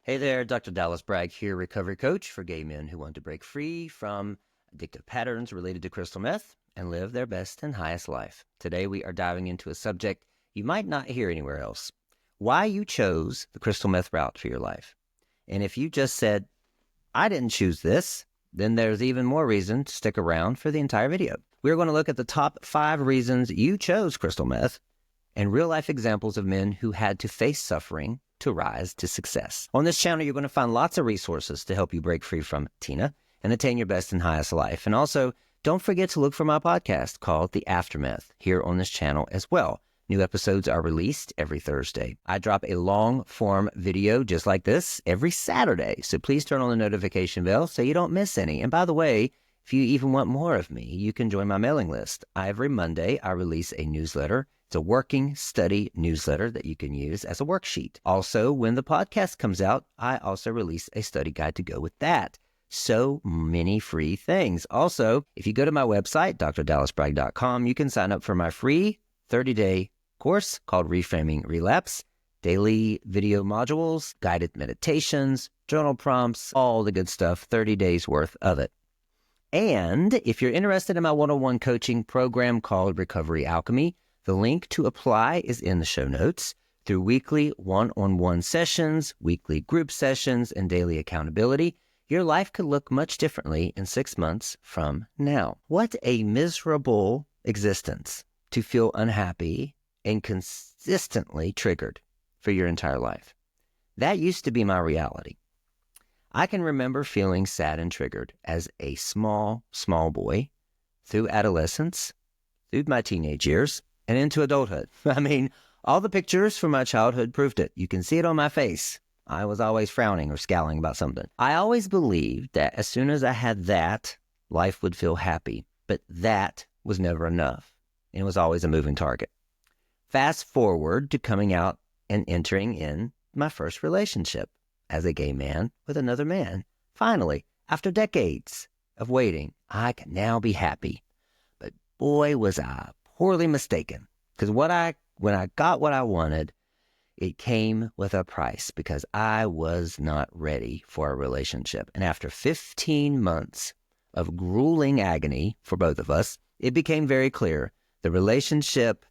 Hey there, Dr. Dallas Bragg here, recovery coach for gay men who want to break free from addictive patterns related to crystal meth and live their best and highest life. Today we are diving into a subject you might not hear anywhere else. Why you chose the crystal meth route for your life. And if you just said, I didn't choose this, then there's even more reason to stick around for the entire video. We're going to look at the top 5 reasons you chose crystal meth and real-life examples of men who had to face suffering to rise to success. On this channel, you're going to find lots of resources to help you break free from Tina and attain your best and highest life. And also, don't forget to look for my podcast called The Aftermath here on this channel as well. New episodes are released every Thursday. I drop a long-form video just like this every Saturday, so please turn on the notification bell so you don't miss any. And by the way, if you even want more of me, you can join my mailing list. Every Monday, I release a newsletter. It's a working study newsletter that you can use as a worksheet. Also, when the podcast comes out, I also release a study guide to go with that. So many free things. Also, if you go to my website, drdallasbragg.com, you can sign up for my free 30-day course called Reframing Relapse, daily video modules, guided meditations, journal prompts, all the good stuff, 30 days worth of it. And if you're interested in my one-on-one coaching program called Recovery Alchemy, the link to apply is in the show notes. Through weekly one-on-one sessions, weekly group sessions, and daily accountability, your life could look much differently in 6 months from now. What a miserable existence to feel unhappy and consistently triggered for your entire life. That used to be my reality. I can remember feeling sad and triggered as a small boy through adolescence, through my teenage years, and into adulthood. I mean, all the pictures from my childhood proved it. You can see it on my face. I was always frowning or scowling about something. I always believed that as soon as I had that, life would feel happy. But that was never enough. And it was always a moving target. Fast forward to coming out and entering in my first relationship as a gay man with another man. Finally, after decades of waiting, I can now be happy. But boy, was I poorly mistaken, because when I got what I wanted, it came with a price because I was not ready for a relationship. And after 15 months of grueling agony for both of us, it became very clear the relationship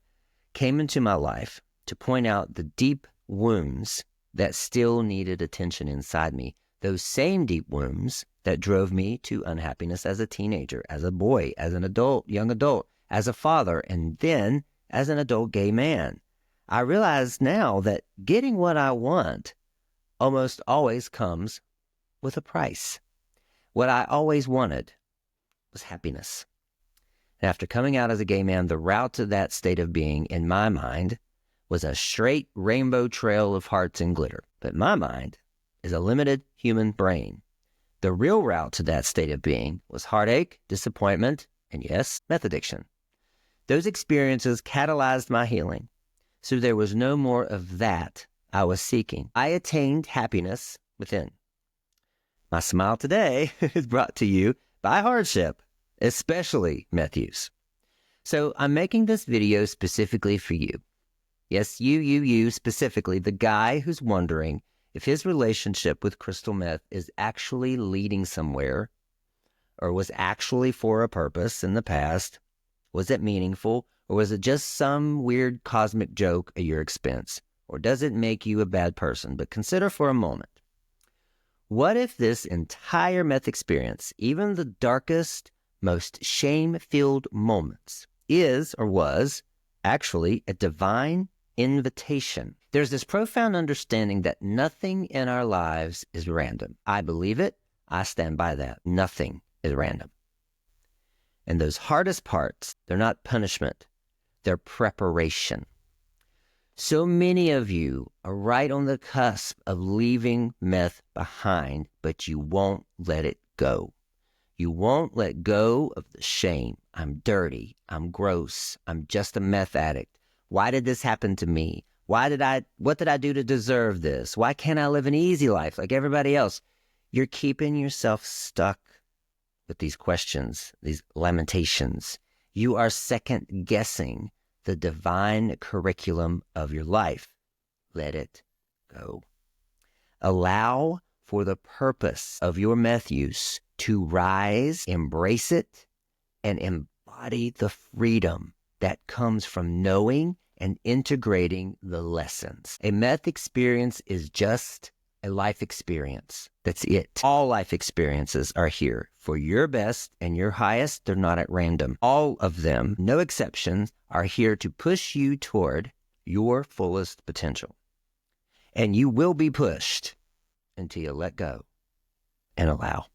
came into my life to point out the deep wounds that still needed attention inside me. Those same deep wounds that drove me to unhappiness as a teenager, as a boy, as an adult, young adult, as a father, and then as an adult gay man. I realize now that getting what I want almost always comes with a price. What I always wanted was happiness. And after coming out as a gay man, the route to that state of being, in my mind, was a straight rainbow trail of hearts and glitter. But my mind is a limited human brain. The real route to that state of being was heartache, disappointment, and yes, meth addiction. Those experiences catalyzed my healing, so there was no more of that I was seeking. I attained happiness within. My smile today is brought to you by hardship, especially meth use. So I'm making this video specifically for you. Yes, you specifically, the guy who's wondering if his relationship with crystal meth is actually leading somewhere or was actually for a purpose in the past. Was it meaningful, or was it just some weird cosmic joke at your expense? Or does it make you a bad person? But consider for a moment. What if this entire meth experience, even the darkest, most shame-filled moments, is or was actually a divine invitation? There's this profound understanding that nothing in our lives is random. I believe it. I stand by that. Nothing is random. And those hardest parts, they're not punishment, they're preparation. So many of you are right on the cusp of leaving meth behind, but you won't let it go. You won't let go of the shame. I'm dirty. I'm gross. I'm just a meth addict. Why did this happen to me? What did I do to deserve this? Why can't I live an easy life like everybody else? You're keeping yourself stuck with these questions, these lamentations. You are second guessing the divine curriculum of your life. Let it go. Allow for the purpose of your meth use to rise, embrace it, and embody the freedom that comes from knowing and integrating the lessons. A meth experience is just a life experience. That's it. All life experiences are here for your best and your highest. They're not at random. All of them, no exceptions, are here to push you toward your fullest potential. And you will be pushed until you let go and allow.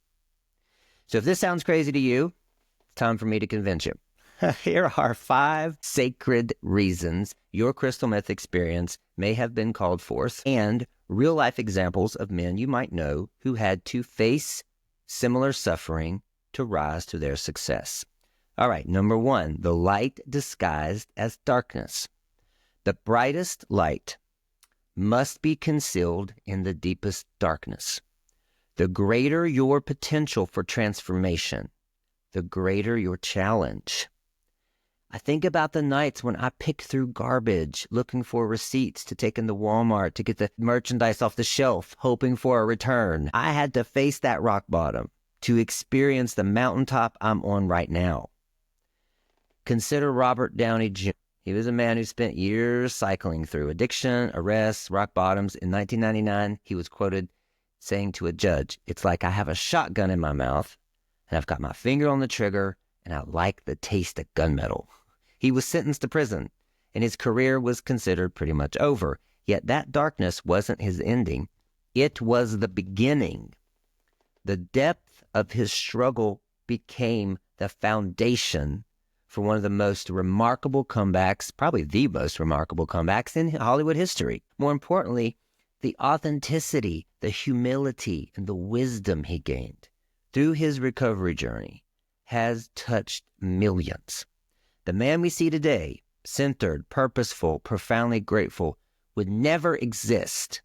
So if this sounds crazy to you, it's time for me to convince you. Here are 5 sacred reasons your crystal meth experience may have been called forth, and real-life examples of men you might know who had to face similar suffering to rise to their success. All right, number 1, the light disguised as darkness. The brightest light must be concealed in the deepest darkness. The greater your potential for transformation, the greater your challenge. I think about the nights when I picked through garbage, looking for receipts to take into Walmart to get the merchandise off the shelf, hoping for a return. I had to face that rock bottom to experience the mountaintop I'm on right now. Consider Robert Downey Jr. He was a man who spent years cycling through addiction, arrests, rock bottoms. In 1999, he was quoted saying to a judge, "It's like I have a shotgun in my mouth, and I've got my finger on the trigger, and I like the taste of gunmetal." He was sentenced to prison, and his career was considered pretty much over. Yet that darkness wasn't his ending. It was the beginning. The depth of his struggle became the foundation for one of the most remarkable comebacks, probably the most remarkable comebacks in Hollywood history. More importantly, the authenticity, the humility, and the wisdom he gained through his recovery journey has touched millions. The man we see today, centered, purposeful, profoundly grateful, would never exist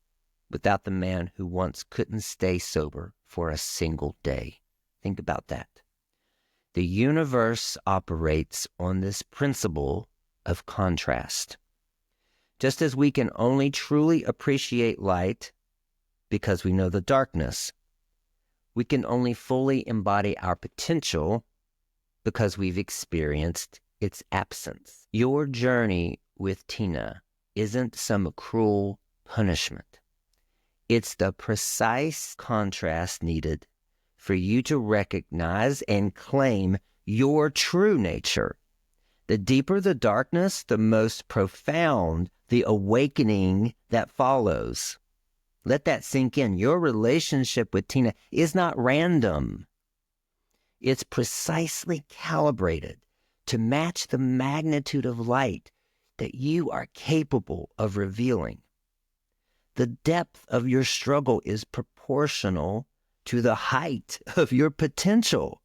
without the man who once couldn't stay sober for a single day. Think about that. The universe operates on this principle of contrast. Just as we can only truly appreciate light because we know the darkness, we can only fully embody our potential because we've experienced its absence. Your journey with Tina isn't some cruel punishment. It's the precise contrast needed for you to recognize and claim your true nature. The deeper the darkness, the most profound the awakening that follows. Let that sink in. Your relationship with Tina is not random. It's precisely calibrated to match the magnitude of light that you are capable of revealing. The depth of your struggle is proportional to the height of your potential.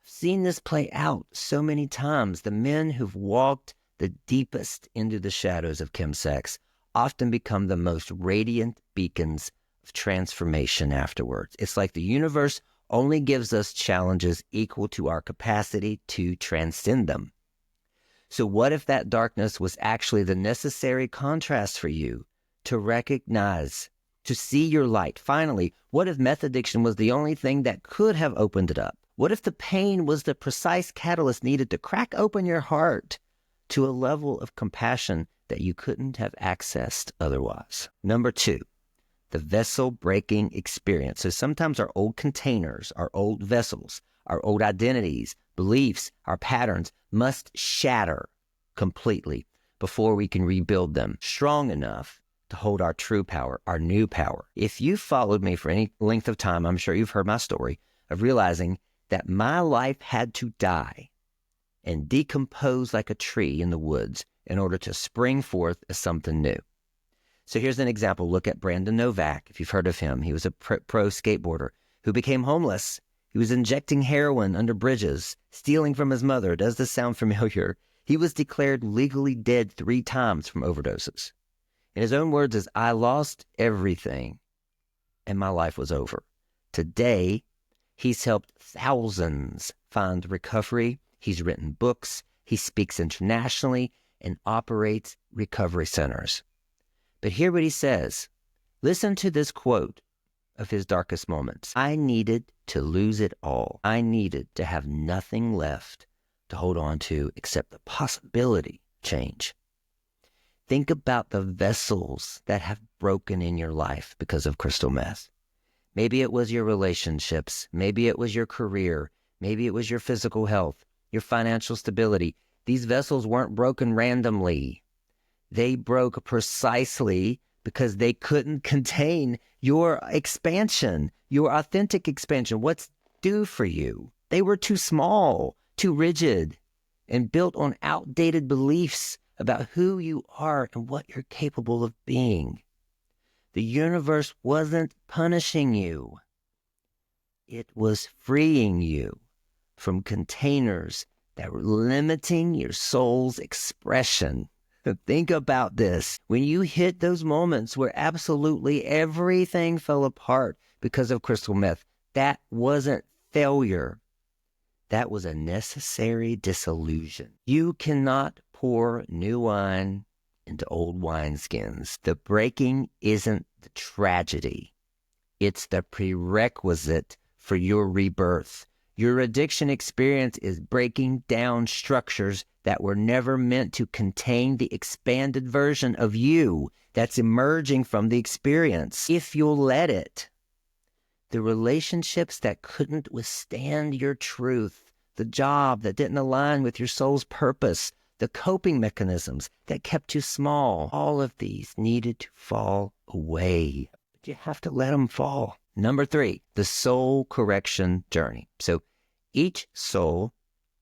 I've seen this play out so many times. The men who've walked the deepest into the shadows of chemsex often become the most radiant beacons of transformation afterwards. It's like the universe only gives us challenges equal to our capacity to transcend them. So what if that darkness was actually the necessary contrast for you to recognize, to see your light? Finally, what if meth addiction was the only thing that could have opened it up? What if the pain was the precise catalyst needed to crack open your heart to a level of compassion that you couldn't have accessed otherwise? Number 2, the vessel breaking experience. So sometimes our old containers, our old vessels, our old identities, beliefs, our patterns must shatter completely before we can rebuild them strong enough to hold our true power, our new power. If you've followed me for any length of time, I'm sure you've heard my story of realizing that my life had to die and decompose like a tree in the woods in order to spring forth as something new. So here's an example. Look at Brandon Novak, if you've heard of him. He was a pro skateboarder who became homeless. He was injecting heroin under bridges, stealing from his mother. Does this sound familiar? He was declared legally dead 3 times from overdoses. In his own words, is, "I lost everything and my life was over." Today, he's helped thousands find recovery. He's written books. He speaks internationally and operates recovery centers. But hear what he says. Listen to this quote of his darkest moments. I needed to lose it all. I needed to have nothing left to hold on to except the possibility of change. Think about the vessels that have broken in your life because of crystal meth. Maybe it was your relationships. Maybe it was your career. Maybe it was your physical health, your financial stability. These vessels weren't broken randomly. They broke precisely because they couldn't contain your expansion, your authentic expansion, what's due for you. They were too small, too rigid, and built on outdated beliefs about who you are and what you're capable of being. The universe wasn't punishing you. It was freeing you from containers that were limiting your soul's expression. Think about this. When you hit those moments where absolutely everything fell apart because of crystal meth, that wasn't failure. That was a necessary disillusion. You cannot pour new wine into old wineskins. The breaking isn't the tragedy. It's the prerequisite for your rebirth. Your addiction experience is breaking down structures that were never meant to contain the expanded version of you that's emerging from the experience. If you'll let it, the relationships that couldn't withstand your truth, the job that didn't align with your soul's purpose, the coping mechanisms that kept you small, all of these needed to fall away. But you have to let them fall. Number 3, the soul correction journey. So each soul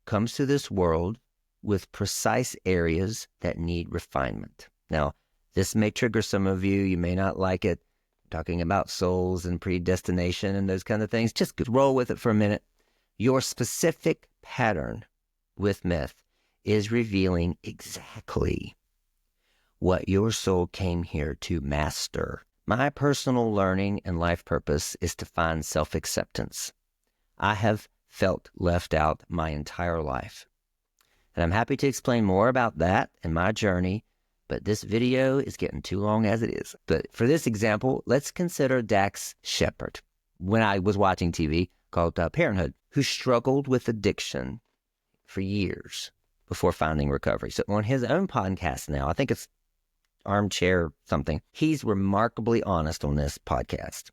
comes to this world with precise areas that need refinement. Now, this may trigger some of you. You may not like it. Talking about souls and predestination and those kind of things. Just roll with it for a minute. Your specific pattern with meth is revealing exactly what your soul came here to master. My personal learning and life purpose is to find self-acceptance. I have felt left out my entire life. And I'm happy to explain more about that and my journey, but this video is getting too long as it is. But for this example, let's consider Dax Shepard, when I was watching TV, called Parenthood, who struggled with addiction for years before finding recovery. So on his own podcast now, I think it's Armchair something, he's remarkably honest on this podcast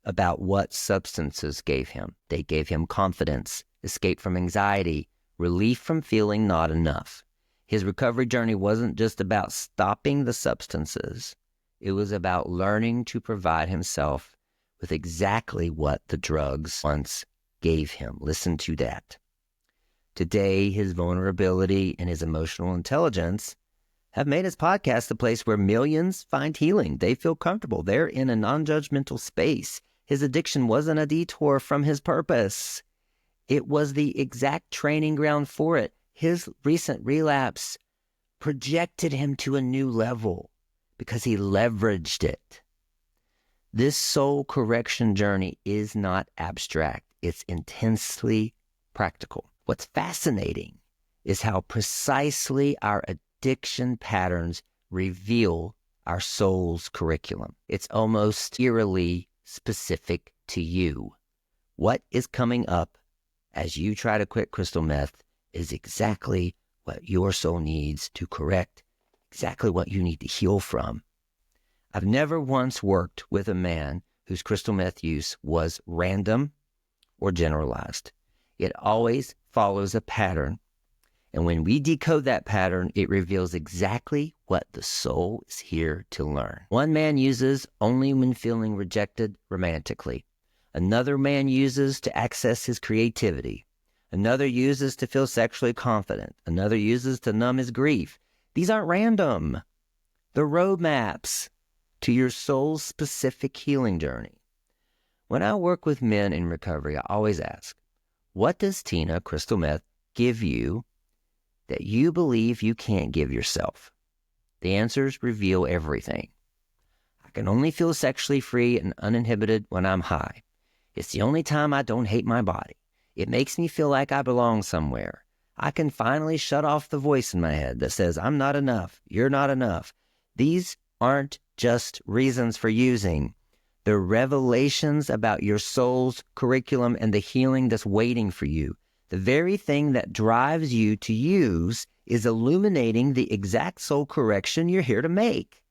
about what substances gave him. They gave him confidence, escape from anxiety, relief from feeling not enough. His recovery journey wasn't just about stopping the substances. It was about learning to provide himself with exactly what the drugs once gave him. Listen to that. Today, his vulnerability and his emotional intelligence have made his podcast the place where millions find healing. They feel comfortable. They're in a non-judgmental space. His addiction wasn't a detour from his purpose. It was the exact training ground for it. His recent relapse projected him to a new level because he leveraged it. This soul correction journey is not abstract. It's intensely practical. What's fascinating is how precisely our addiction patterns reveal our soul's curriculum. It's almost eerily specific to you. What is coming up as you try to quit crystal meth is exactly what your soul needs to correct, exactly what you need to heal from. I've never once worked with a man whose crystal meth use was random or generalized. It always follows a pattern. And when we decode that pattern, it reveals exactly what the soul is here to learn. One man uses only when feeling rejected romantically. Another man uses to access his creativity. Another uses to feel sexually confident. Another uses to numb his grief. These aren't random. They're roadmaps to your soul's specific healing journey. When I work with men in recovery, I always ask, what does Tina crystal meth give you that you believe you can't give yourself? The answers reveal everything. I can only feel sexually free and uninhibited when I'm high. It's the only time I don't hate my body. It makes me feel like I belong somewhere. I can finally shut off the voice in my head that says, I'm not enough, you're not enough. These aren't just reasons for using. They're revelations about your soul's curriculum and the healing that's waiting for you. The very thing that drives you to use is illuminating the exact soul correction you're here to make.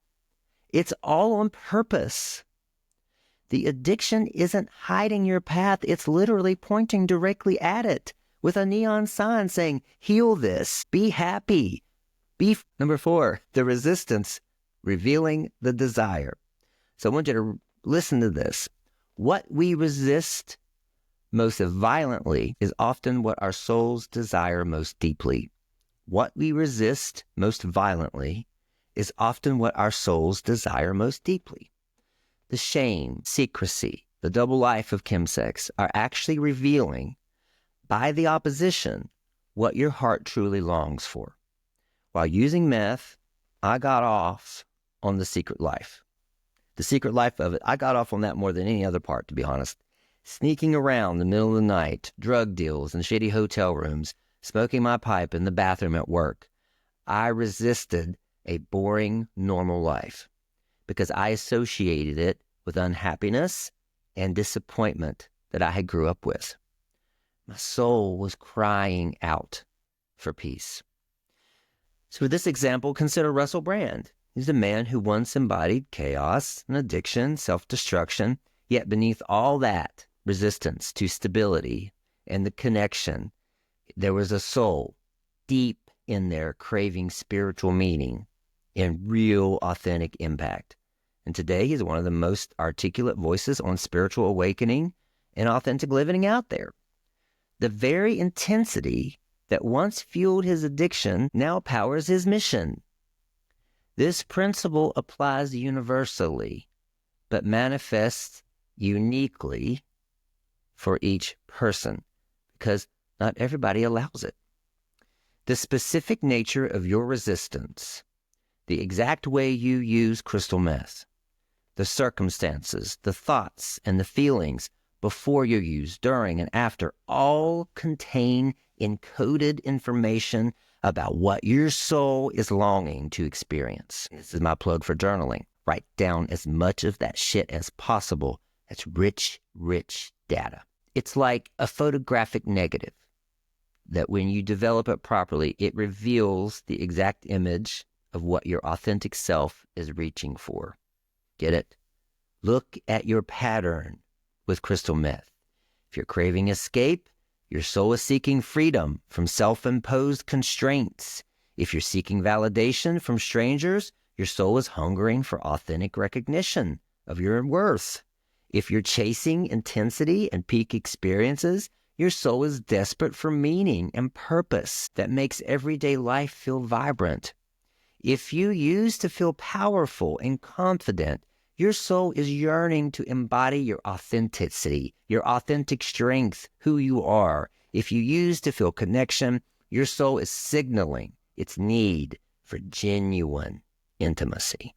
It's all on purpose. The addiction isn't hiding your path. It's literally pointing directly at it with a neon sign saying, heal this, be happy. Number 4, the resistance, revealing the desire. So I want you to listen to this. What we resist most violently is often what our souls desire most deeply. What we resist most violently is often what our souls desire most deeply. The shame, secrecy, the double life of chemsex are actually revealing, by the opposition, what your heart truly longs for. While using meth, I got off on the secret life. The secret life of it, I got off on that more than any other part, to be honest. Sneaking around in the middle of the night, drug deals in shitty hotel rooms, smoking my pipe in the bathroom at work. I resisted a boring, normal life because I associated it with unhappiness and disappointment that I had grew up with. My soul was crying out for peace. So for this example, consider Russell Brand. He's a man who once embodied chaos and addiction, self-destruction, yet beneath all that resistance to stability and the connection, there was a soul deep in there craving spiritual meaning and real authentic impact. And today he's one of the most articulate voices on spiritual awakening and authentic living out there. The very intensity that once fueled his addiction now powers his mission. This principle applies universally, but manifests uniquely for each person, because not everybody allows it. The specific nature of your resistance, the exact way you use crystal meth, the circumstances, the thoughts, and the feelings before you use, during, and after all contain encoded information about what your soul is longing to experience. This is my plug for journaling. Write down as much of that shit as possible. That's rich, rich data. It's like a photographic negative that when you develop it properly, it reveals the exact image of what your authentic self is reaching for. Get it? Look at your pattern with crystal meth. If you're craving escape, your soul is seeking freedom from self-imposed constraints. If you're seeking validation from strangers, your soul is hungering for authentic recognition of your worth. If you're chasing intensity and peak experiences, your soul is desperate for meaning and purpose that makes everyday life feel vibrant. If you use to feel powerful and confident, your soul is yearning to embody your authenticity, your authentic strength, who you are. If you use to feel connection, your soul is signaling its need for genuine intimacy.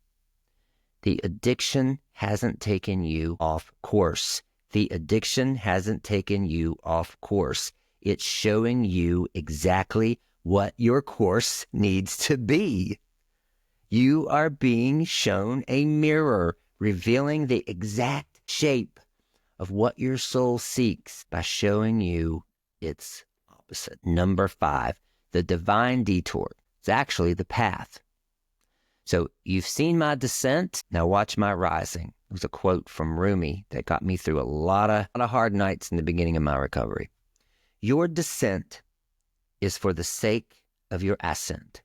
The addiction hasn't taken you off course. The addiction hasn't taken you off course. It's showing you exactly what your course needs to be. You are being shown a mirror revealing the exact shape of what your soul seeks by showing you its opposite. Number 5, the divine detour. It's actually the path. So you've seen my descent, now watch my rising. It was a quote from Rumi that got me through a lot of hard nights in the beginning of my recovery. Your descent is for the sake of your ascent.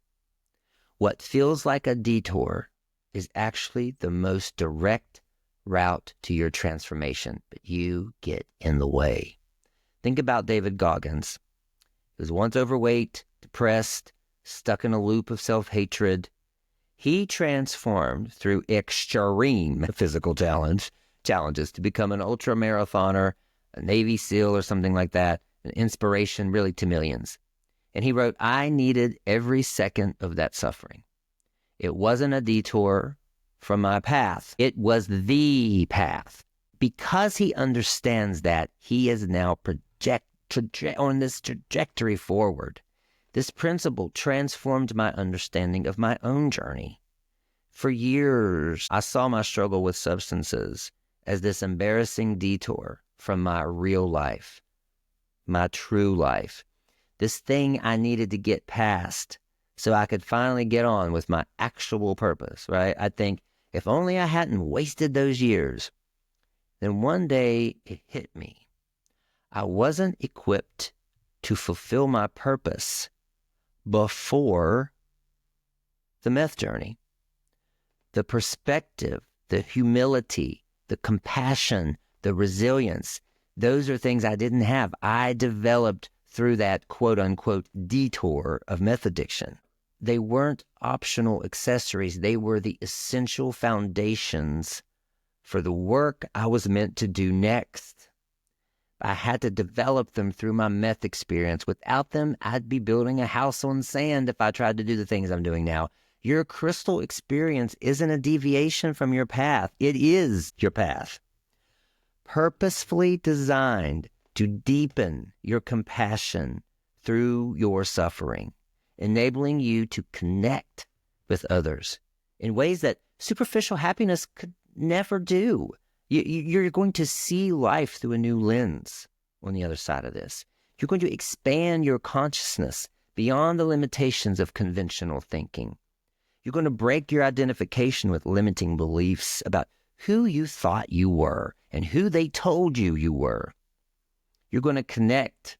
What feels like a detour is actually the most direct route to your transformation, but you get in the way. Think about David Goggins. He was once overweight, depressed, stuck in a loop of self-hatred. He transformed through extreme physical challenges to become an ultra-marathoner, a Navy SEAL or something like that, an inspiration really to millions. And he wrote, I needed every second of that suffering. It wasn't a detour from my path. It was the path. Because he understands that, he is now on this trajectory forward. This principle transformed my understanding of my own journey. For years, I saw my struggle with substances as this embarrassing detour from my real life, my true life, this thing I needed to get past so I could finally get on with my actual purpose, right? I think if only I hadn't wasted those years. Then one day it hit me. I wasn't equipped to fulfill my purpose before the meth journey. The perspective, the humility, the compassion, the resilience, those are things I didn't have. I developed through that quote-unquote detour of meth addiction. They weren't optional accessories. They were the essential foundations for the work I was meant to do next. I had to develop them through my meth experience. Without them, I'd be building a house on sand if I tried to do the things I'm doing now. Your crystal experience isn't a deviation from your path. It is your path. Purposefully designed to deepen your compassion through your suffering, enabling you to connect with others in ways that superficial happiness could never do. You're going to see life through a new lens on the other side of this. You're going to expand your consciousness beyond the limitations of conventional thinking. You're going to break your identification with limiting beliefs about who you thought you were and who they told you you were. You're going to connect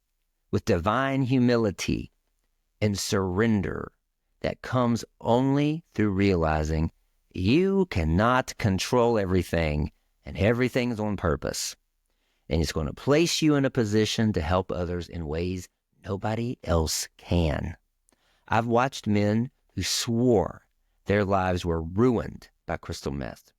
with divine humility and surrender that comes only through realizing you cannot control everything and everything's on purpose. And it's going to place you in a position to help others in ways nobody else can. I've watched men who swore their lives were ruined by crystal meth.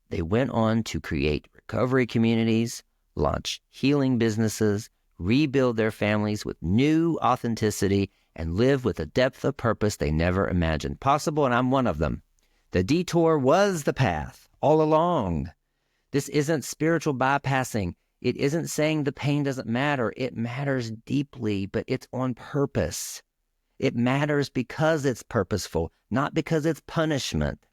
They went on to create recovery communities, launch healing businesses, rebuild their families with new authenticity, and live with a depth of purpose they never imagined possible, and I'm one of them. The detour was the path all along. This isn't spiritual bypassing. It isn't saying the pain doesn't matter. It matters deeply, but it's on purpose. It matters because it's purposeful, not because it's punishment.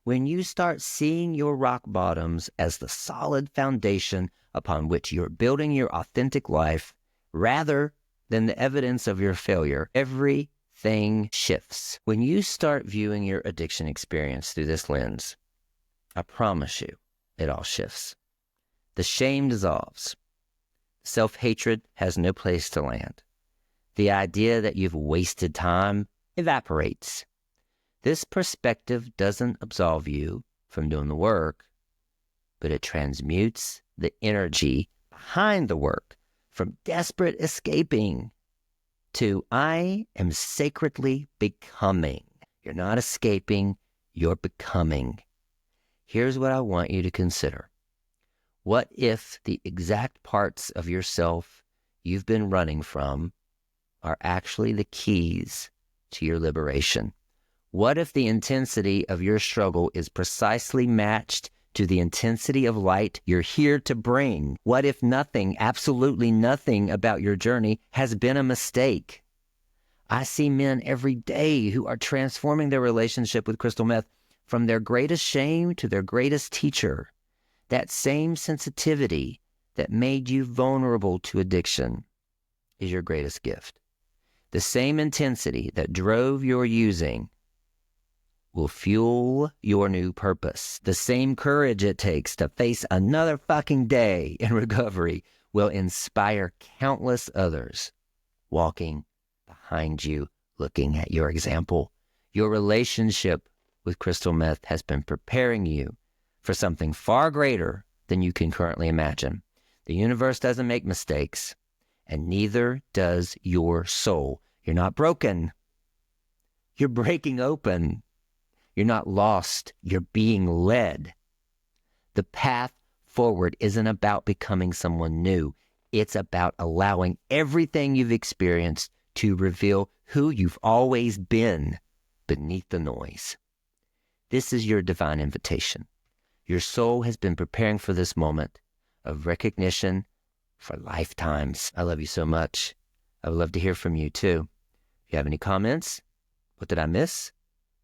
When you start seeing your rock bottoms as the solid foundation upon which you're building your authentic life, rather than the evidence of your failure, everything shifts. When you start viewing your addiction experience through this lens, I promise you, it all shifts. The shame dissolves. Self-hatred has no place to land. The idea that you've wasted time evaporates. This perspective doesn't absolve you from doing the work, but it transmutes the energy behind the work from desperate escaping to I am sacredly becoming. You're not escaping, you're becoming. Here's what I want you to consider. What if the exact parts of yourself you've been running from are actually the keys to your liberation? What if the intensity of your struggle is precisely matched to the intensity of light you're here to bring? What if nothing, absolutely nothing about your journey has been a mistake? I see men every day who are transforming their relationship with crystal meth from their greatest shame to their greatest teacher. That same sensitivity that made you vulnerable to addiction is your greatest gift. The same intensity that drove your using will fuel your new purpose. The same courage it takes to face another fucking day in recovery will inspire countless others walking behind you, looking at your example. Your relationship with crystal meth has been preparing you for something far greater than you can currently imagine. The universe doesn't make mistakes, and neither does your soul. You're not broken. You're breaking open. You're not lost. You're being led. The path forward isn't about becoming someone new. It's about allowing everything you've experienced to reveal who you've always been beneath the noise. This is your divine invitation. Your soul has been preparing for this moment of recognition for lifetimes. I love you so much. I would love to hear from you too. If you have any comments, what did I miss?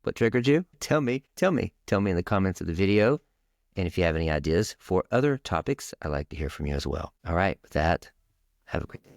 What triggered you? Tell me in the comments of the video. And if you have any ideas for other topics, I'd like to hear from you as well. All right, with that, have a great day.